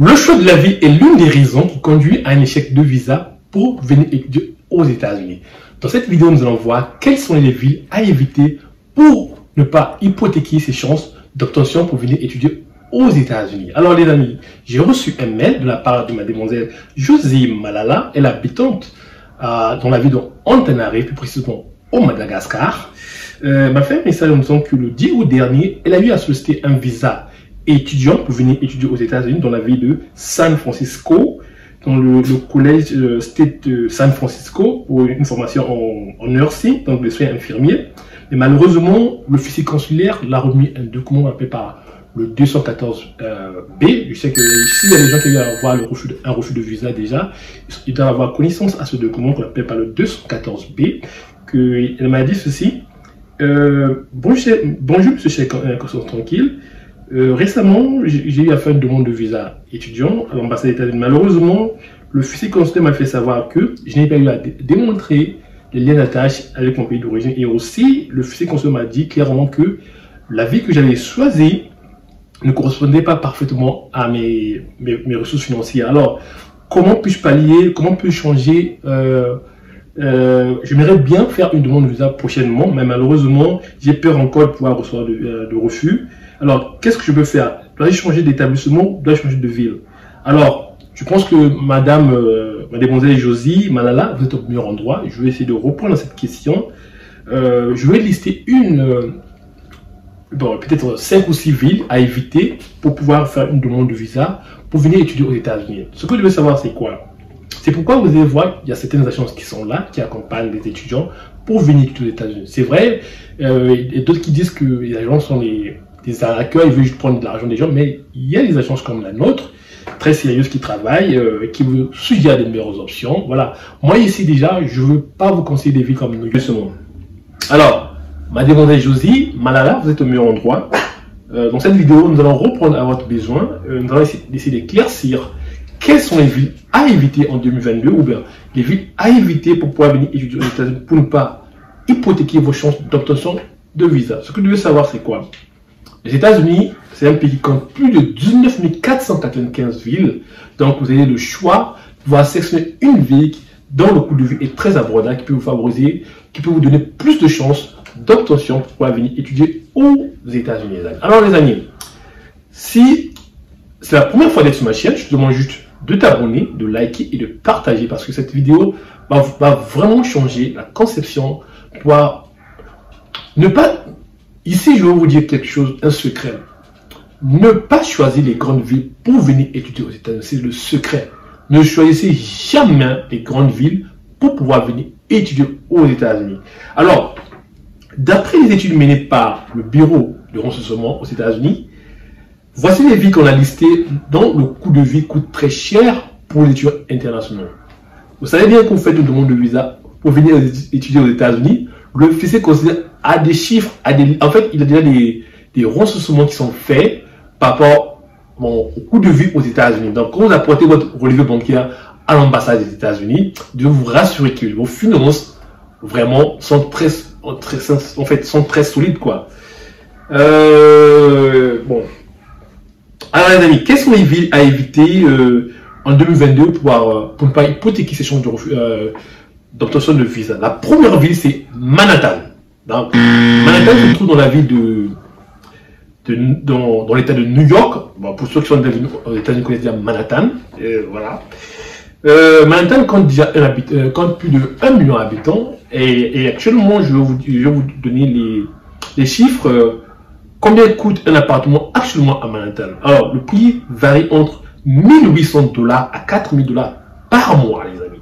Le choix de la vie est l'une des raisons qui conduit à un échec de visa pour venir étudier aux États-Unis. Dans cette vidéo, nous allons voir quelles sont les villes à éviter pour ne pas hypothéquer ses chances d'obtention pour venir étudier aux États-Unis. Alors les amis, j'ai reçu un mail de la part de mademoiselle Josie Malala, elle est habitante dans la ville d'Antananarivo, plus précisément au Madagascar. M'a fait un message en disant que le 10 août dernier, elle a eu à solliciter un visa étudiant pour venir étudier aux États-Unis dans la ville de San Francisco, dans le collège State de San Francisco pour une formation en nursing, donc les soins infirmiers. Mais malheureusement, l'officier consulaire l'a remis un document appelé par le 214B. Je sais que s'il y a des gens qui viennent avoir un refus de visa déjà, ils doivent avoir connaissance à ce document qu'on appelle par le 214B. Elle m'a dit ceci. Bonjour, monsieur Cheikh, tranquille. Récemment, j'ai eu à faire une demande de visa étudiant à l'ambassade des États-Unis. Malheureusement, l'officier consulaire m'a fait savoir que je n'ai pas eu à démontrer les liens d'attache avec mon pays d'origine. Et aussi, l'officier consulaire m'a dit clairement que la vie que j'avais choisie ne correspondait pas parfaitement à mes ressources financières. Alors, comment puis-je pallier, comment puis-je changer j'aimerais bien faire une demande de visa prochainement, mais malheureusement, j'ai peur encore de pouvoir recevoir de refus. Alors, qu'est-ce que je peux faire? Dois-je changer d'établissement? Dois-je changer de ville? Alors, je pense que mademoiselle Josie Malala, vous êtes au meilleur endroit. Je vais essayer de reprendre cette question. Je vais lister peut-être 5 ou 6 villes à éviter pour pouvoir faire une demande de visa pour venir étudier aux États-Unis. Ce que vous devez savoir, c'est quoi? C'est pourquoi vous allez voir qu'il y a certaines agences qui sont là, qui accompagnent les étudiants pour venir étudier aux États-Unis. C'est vrai, il y a d'autres qui disent que les agences sont des arnaqueurs, ils veulent juste prendre de l'argent des gens, mais il y a des agences comme la nôtre, très sérieuses, qui travaillent, qui vous suggèrent des meilleures options. Voilà. Moi ici déjà, je ne veux pas vous conseiller des villes comme nous. Alors, mademoiselle Josie Malala, vous êtes au meilleur endroit. Dans cette vidéo, nous allons reprendre à votre besoin. Nous allons essayer d'éclaircir quelles sont les villes à éviter en 2022 ou bien les villes à éviter pour pouvoir venir étudier aux États-Unis pour ne pas hypothéquer vos chances d'obtention de visa. Ce que vous devez savoir, c'est quoi? Les États-Unis, c'est un pays qui compte plus de 19 495 villes. Donc, vous avez le choix de pouvoir sélectionner une ville dont le coût de vie est très abordable, qui peut vous favoriser, qui peut vous donner plus de chances d'obtention pour pouvoir venir étudier aux États-Unis. Alors, les amis, si c'est la première fois d'être sur ma chaîne, je te demande juste de t'abonner, de liker et de partager parce que cette vidéo va vraiment changer la conception. Ne pas... Ici, je vais vous dire quelque chose, un secret. Ne pas choisir les grandes villes pour venir étudier aux États-Unis, c'est le secret. Ne choisissez jamais les grandes villes pour pouvoir venir étudier aux États-Unis. Alors, d'après les études menées par le bureau de recensement aux États-Unis, voici les villes qu'on a listées dont le coût de vie coûte très cher pour les étudiants internationaux. Vous savez bien que vous faites une demande de visa pour venir étudier aux États-Unis. L'officier consulaire a des chiffres, en fait, il y a déjà des recensements qui sont faits par rapport au coût de vie aux États-Unis. Donc, quand vous apportez votre relevé bancaire à l'ambassade des États-Unis, de vous rassurer que vos finances vraiment sont très solides, quoi. Bon. Alors les amis, quelles sont les villes à éviter en 2022 pour ne pas hypothéquer ces chances d'obtention de visa? La première ville, c'est Manhattan. Donc, Manhattan se trouve dans la ville dans l'état de New York. Bon, pour ceux qui sont aux États-Unis connaissent déjà Manhattan. Voilà. Manhattan compte plus de 1 million d'habitants. Et actuellement, je vais vous donner les chiffres. Combien coûte un appartement actuellement à Manhattan? Alors, le prix varie entre $1 800 à $4 000 par mois, les amis.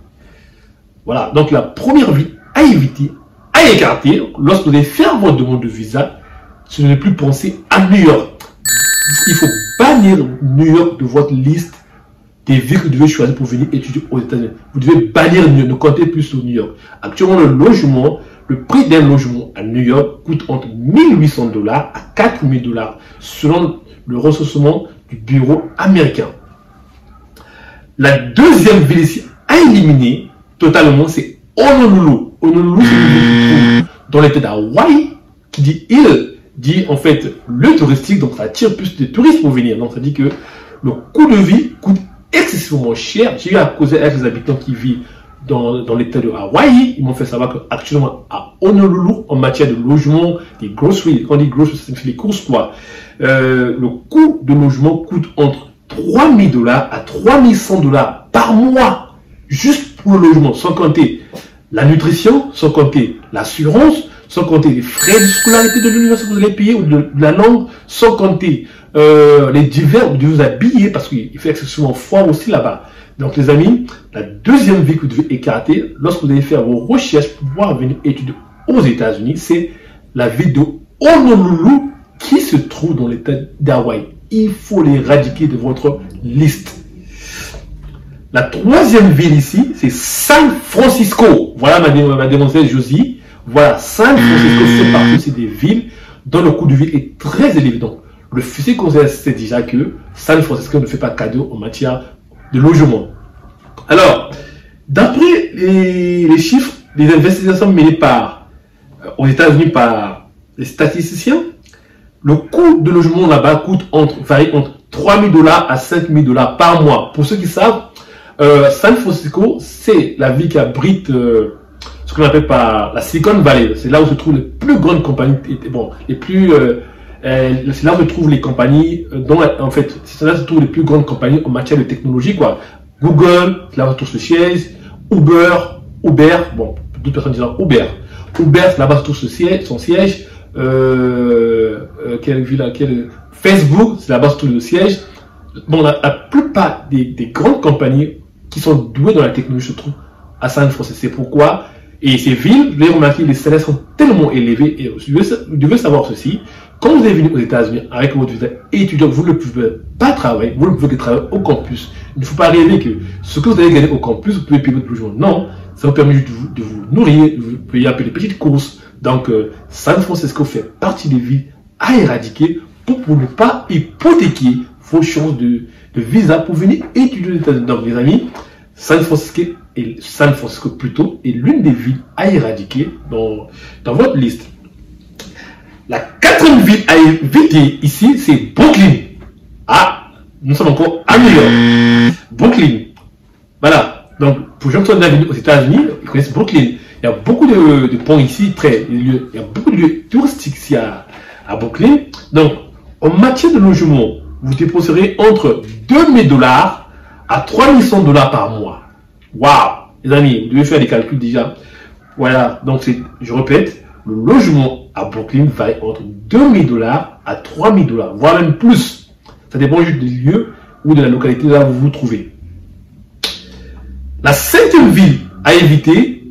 Voilà, donc la première ville à éviter, à écarter, lorsque vous allez faire votre demande de visa, ce n'est plus penser à New York. Il faut bannir New York de votre liste des villes que vous devez choisir pour venir étudier aux États-Unis. Vous devez bannir New York, ne comptez plus sur New York. Actuellement, le prix d'un logement à New York coûte entre $1 800 à $4 000 selon le recensement du bureau américain. La deuxième ville ici à éliminer totalement, c'est Honolulu. Honolulu, c'est une ville qui se trouve dans l'état d'Hawaï, qui dit en fait le touristique, donc ça attire plus de touristes pour venir. Donc ça dit que le coût de vie coûte excessivement cher. J'ai eu à causer avec les habitants qui vivent dans l'état de Hawaï. Ils m'ont fait savoir qu'actuellement à Honolulu, en matière de logement, des groceries, quand on dit groceries, c'est les courses quoi, le coût de logement coûte entre $3,000 à $3,100 par mois, juste pour le logement, sans compter la nutrition, sans compter l'assurance, sans compter les frais de scolarité de l'université que vous allez payer ou de la langue, sans compter les divers de vous habiller parce qu'il fait excessivement froid aussi là-bas. Donc les amis, la deuxième ville que vous devez écarter lorsque vous allez faire vos recherches pour pouvoir venir étudier aux États-Unis, c'est la ville de Honolulu qui se trouve dans l'état d'Hawaï. Il faut l'éradiquer de votre liste. La troisième ville ici, c'est San Francisco. Voilà ma demoiselle Josie. Voilà, San Francisco fait partie aussi des villes dont le coût de vie est très élevé. Donc, le physique conseil sait déjà que San Francisco ne fait pas cadeau en matière de logement. Alors, d'après les chiffres des investigations menées aux États-Unis par les statisticiens, le coût de logement là-bas varie entre $3,000 à $5,000 par mois. Pour ceux qui savent, San Francisco, c'est la ville qui abrite ce qu'on appelle par la Silicon Valley. C'est là où se trouvent les plus grandes compagnies, c'est là où se trouvent les compagnies, en fait, c'est là où se trouvent les plus grandes compagnies en matière de technologie, quoi. Google, c'est là où se trouve le siège, Uber, bon, d'autres personnes disent Uber, c'est là-bas où se trouve son siège, Facebook, c'est là-bas où se trouve le siège. Bon, la plupart des grandes compagnies qui sont douées dans la technologie se trouvent à San Francisco. C'est pourquoi, et ces villes, vous avez remarqué, les salaires sont tellement élevés. Et vous devez savoir ceci, quand vous êtes venu aux États-Unis avec votre visa étudiant, vous ne pouvez pas travailler, vous ne pouvez que travailler au campus. Il ne faut pas rêver que ce que vous allez gagner au campus, vous pouvez payer votre logement. Non, ça vous permet de vous nourrir, de vous payer un peu les petites courses. Donc, San Francisco fait partie des villes à éradiquer pour ne pas hypothéquer vos chances de visa pour venir étudier aux États-Unis. Donc, les amis, San Francisco plutôt est l'une des villes à éradiquer dans votre liste. La quatrième ville à éviter ici, c'est Brooklyn. Ah, nous sommes encore à New York. Brooklyn. Voilà. Donc, pour les gens qui sont venus aux États-Unis, ils connaissent Brooklyn. Il y a beaucoup de ponts ici, il y a beaucoup de lieux touristiques ici à Brooklyn. Donc, en matière de logement, vous déposerez entre $2,000 à $3,100 par mois. Waouh! Les amis, vous devez faire des calculs déjà. Voilà. Donc, je répète, le logement à Brooklyn varie entre $2,000 à $3,000, voire même plus. Ça dépend juste du lieu ou de la localité là où vous vous trouvez. La cinquième ville à éviter,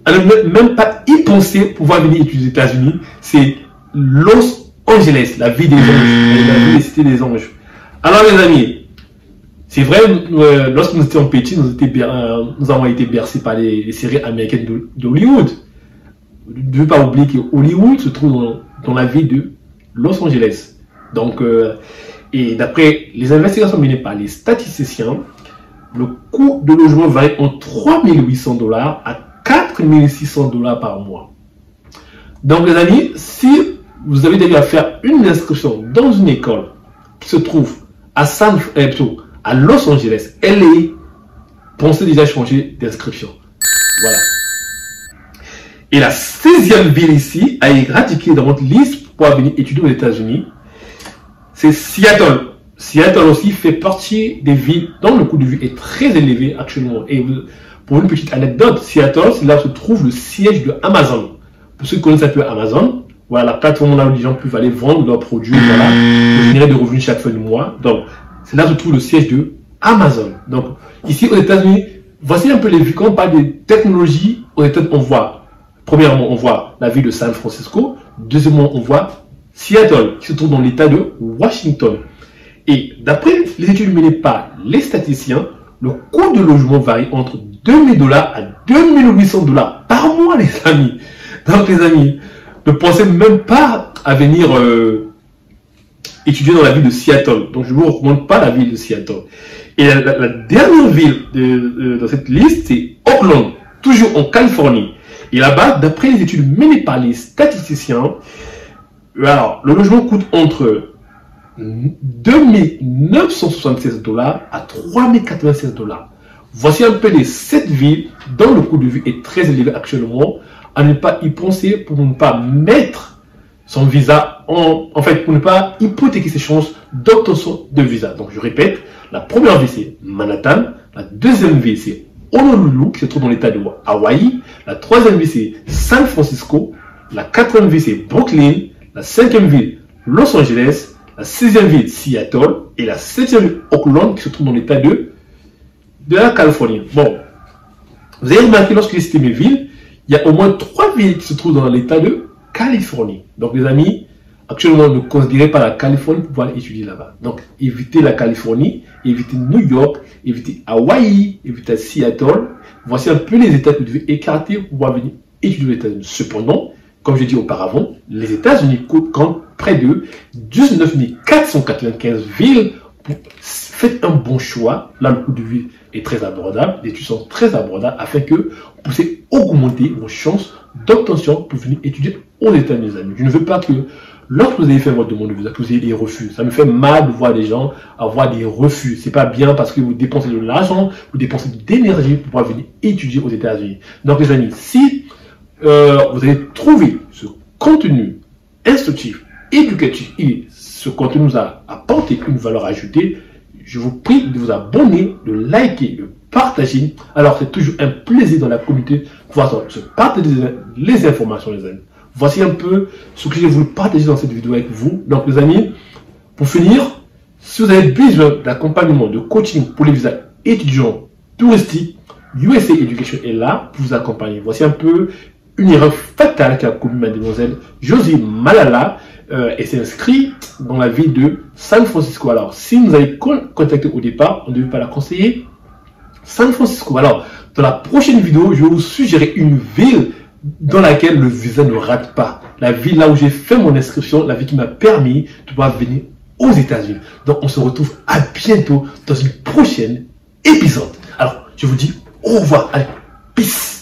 à ne même pas y penser pour pouvoir venir étudier aux États-Unis, c'est Los Angeles, la ville des anges, la ville des cités des anges. Alors les amis, c'est vrai, lorsque nous étions petits, nous avons été bercés par les séries américaines d'Hollywood. Vous ne devez pas oublier que Hollywood se trouve dans la ville de Los Angeles. Donc, et d'après les investigations menées par les statisticiens, le coût de logement varie entre $3,800 à $4,600 par mois. Donc, les amis, si vous avez déjà à faire une inscription dans une école qui se trouve à Los Angeles, LA, pensez déjà changer d'inscription. Voilà. Et la 16e ville ici à éradiquer dans votre liste pour pouvoir venir étudier aux États-Unis, c'est Seattle. Seattle aussi fait partie des villes dont le coût de vie est très élevé actuellement. Et pour une petite anecdote, Seattle, c'est là où se trouve le siège de Amazon. Pour ceux qui connaissent un peu Amazon, voilà la plateforme là où les gens peuvent aller vendre leurs produits, voilà, pour générer des revenus chaque fin du mois. Donc, c'est là où se trouve le siège de Amazon. Donc, ici aux États-Unis, voici un peu les villes. Quand on parle de technologie, aux États-Unis, on voit, premièrement, on voit la ville de San Francisco. Deuxièmement, on voit Seattle, qui se trouve dans l'état de Washington. Et d'après les études menées par les statisticiens, le coût de logement varie entre $2,000 à $2,800 par mois, les amis. Donc, les amis, ne pensez même pas à venir étudier dans la ville de Seattle. Donc, je ne vous recommande pas la ville de Seattle. Et la dernière ville dans cette liste, c'est Oakland, toujours en Californie. Et là-bas, d'après les études menées par les statisticiens, alors, le logement coûte entre 2976 $ à 3096 $. Voici un peu les 7 villes dont le coût de vie est très élevé actuellement, à ne pas y penser pour ne pas mettre son visa en fait, pour ne pas hypothéquer ses chances d'obtention de visa. Donc, je répète, la première ville, c'est Manhattan. La deuxième ville, c'est Honolulu, qui se trouve dans l'état de Hawaï. La troisième ville, c'est San Francisco. La quatrième ville, c'est Brooklyn. La cinquième ville, Los Angeles. La sixième ville, Seattle. Et la septième ville, Oakland, qui se trouve dans l'état de la Californie. Bon, vous avez remarqué, lorsque j'ai cité mes villes, il y a au moins 3 villes qui se trouvent dans l'état de Californie. Donc, les amis, actuellement, ne considérez pas la Californie pour pouvoir étudier là-bas. Donc, évitez la Californie, évitez New York, évitez Hawaï, évitez Seattle. Voici un peu les États que vous devez écarter pour pouvoir venir étudier aux États-Unis. Cependant, comme je l'ai dit auparavant, les États-Unis coûtent quand près de 19 495 villes. Faites un bon choix. Là, le coût de vie est très abordable. Les études sont très abordables afin que vous puissiez augmenter vos chances d'obtention pour venir étudier aux États-Unis. Je ne veux pas que lorsque vous avez fait votre demande de visa, que vous ayez des refus. Ça me fait mal de voir des gens avoir des refus. C'est pas bien parce que vous dépensez de l'argent, vous dépensez de l'énergie pour pouvoir venir étudier aux États-Unis. Donc, les amis, si vous avez trouvé ce contenu instructif, éducatif et ce contenu nous a apporté une valeur ajoutée, je vous prie de vous abonner, de liker, de partager. Alors, c'est toujours un plaisir dans la communauté de pouvoir se partager les informations, les amis. Voici un peu ce que je voulu partager dans cette vidéo avec vous. Donc, les amis, pour finir, si vous avez besoin d'accompagnement, de coaching pour les visas étudiants touristiques, USA Education est là pour vous accompagner. Voici un peu une erreur fatale qu'a commis mademoiselle Josie Malala. Et s'est inscrit dans la ville de San Francisco. Alors, si vous avez contacté au départ, on ne devait pas la conseiller. San Francisco. Alors, dans la prochaine vidéo, je vais vous suggérer une ville dans laquelle le visa ne rate pas. La ville là où j'ai fait mon inscription, la ville qui m'a permis de pouvoir venir aux États-Unis. Donc, on se retrouve à bientôt dans une prochaine épisode. Alors, je vous dis au revoir. Allez, peace.